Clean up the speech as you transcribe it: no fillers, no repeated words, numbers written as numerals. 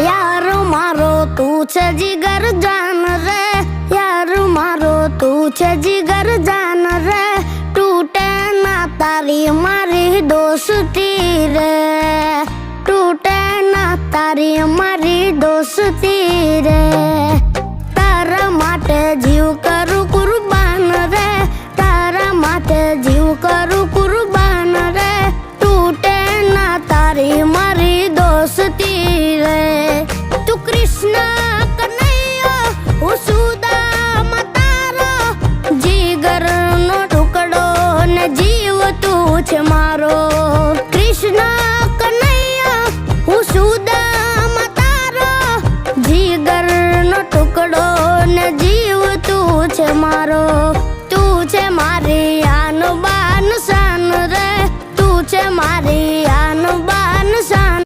यार मारो तू छे जिगर जान रे, यार मारो तू छे जिगर जान रे, टूटे ना तारी मारी दोस्ती रे, टूटे ना तारी मारी दोस्ती रे। तारा माटे जीव करू कुर्बान रे, तारा माटे जीव करू कुर्बान रे, टूटे ना तारी मारी दोस्ती